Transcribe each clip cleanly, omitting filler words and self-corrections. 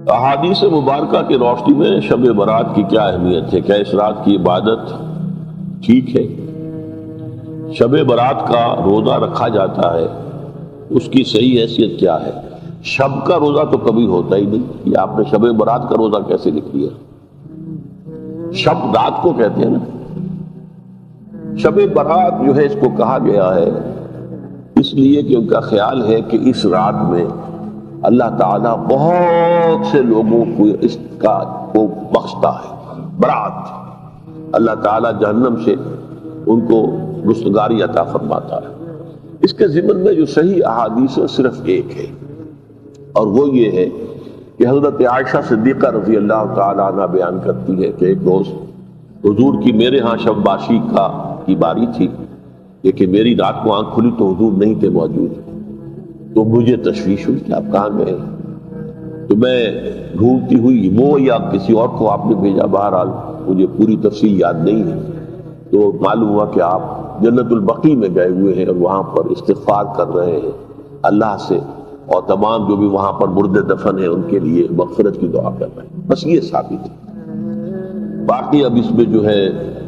احادیث مبارکہ کی روشنی میں شب برات کی کیا اہمیت ہے؟ کیا اس رات کی عبادت ٹھیک ہے؟ شب برات کا روزہ رکھا جاتا ہے، اس کی صحیح حیثیت کیا ہے؟ شب کا روزہ تو کبھی ہوتا ہی نہیں، یہ آپ نے شب برات کا روزہ کیسے لکھ لیا؟ شب رات کو کہتے ہیں نا۔ شب برات جو ہے اس کو کہا گیا ہے اس لیے کہ ان کا خیال ہے کہ اس رات میں اللہ تعالیٰ بہت سے لوگوں کو اس کا کو بخشتا ہے۔ برات، اللہ تعالیٰ جہنم سے ان کو رستگاری عطا فرماتا ہے۔ اس کے ضمن میں جو صحیح احادیث صرف ایک ہے، اور وہ یہ ہے کہ حضرت عائشہ صدیقہ رضی اللہ تعالیٰ عنہ بیان کرتی ہے کہ ایک روز حضور کی میرے ہاں شب باشی کی باری تھی، لیکن میری رات کو آنکھ کھلی تو حضور نہیں تھے موجود، تو مجھے تشویش ہوئی کہ آپ کہاں گئے؟ تو میں ڈھونڈتی ہوئی وہ یا کسی اور کو آپ نے بھیجا، بہرحال مجھے پوری تفصیل یاد نہیں ہے، تو معلوم ہوا کہ آپ جنت البقیع میں گئے ہوئے ہیں اور وہاں پر استغفار کر رہے ہیں اللہ سے، اور تمام جو بھی وہاں پر مردے دفن ہیں ان کے لیے مغفرت کی دعا کر رہے ہیں۔ بس یہ ثابت ہے۔ باقی اب اس میں جو ہے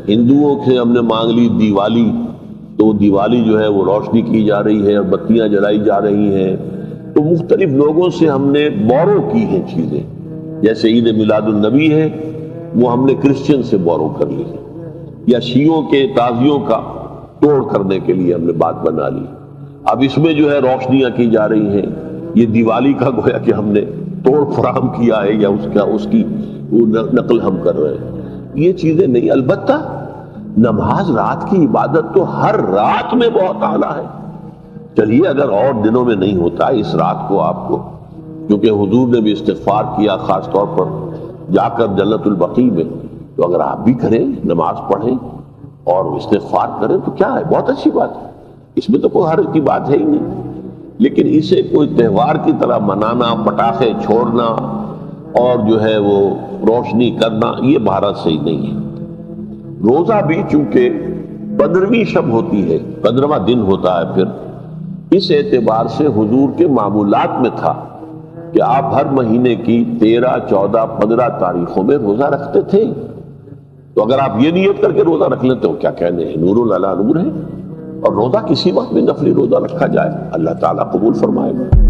ہندوؤں سے ہم نے مانگ لی دیوالی، تو دیوالی جو ہے وہ روشنی کی جا رہی ہے اور بتیاں جلائی جا رہی ہیں، تو مختلف لوگوں سے ہم نے بورو کی ہیں چیزیں، جیسے عید میلاد النبی ہے وہ ہم نے کرسچن سے بورو کر لی، یا شیعوں کے تازیوں کا توڑ کرنے کے لیے ہم نے بات بنا لی۔ اب اس میں جو ہے روشنیاں کی جا رہی ہیں، یہ دیوالی کا گویا کہ ہم نے توڑ فراہم کیا ہے یا اس کی وہ نقل ہم کر رہے ہیں، یہ چیزیں نہیں۔ البتہ نماز رات کی عبادت تو ہر رات میں بہت اعلیٰ ہے۔ چلیے اگر اور دنوں میں نہیں ہوتا، اس رات کو آپ کو، کیونکہ حضور نے بھی استغفار کیا خاص طور پر جا کر جنت البقیع میں، تو اگر آپ بھی کریں، نماز پڑھیں اور استغفار کریں تو کیا ہے، بہت اچھی بات ہے، اس میں تو کوئی حرج کی بات ہے ہی نہیں۔ لیکن اسے کوئی تہوار کی طرح منانا، پٹاخے چھوڑنا اور جو ہے وہ روشنی کرنا، یہ بھارت صحیح نہیں ہے۔ روزہ بھی چونکہ 15ویں شب ہوتی ہے، 15واں دن ہوتا ہے، پھر اس اعتبار سے حضور کے معمولات میں تھا کہ آپ ہر مہینے کی 13، 14، 15 تاریخوں میں روزہ رکھتے تھے۔ تو اگر آپ یہ نیت کر کے روزہ رکھ لیتے ہو، کیا کہنے ہیں، نور علی نور ہے۔ اور روزہ کسی وقت بھی نفلی روزہ رکھا جائے، اللہ تعالیٰ قبول فرمائے گا۔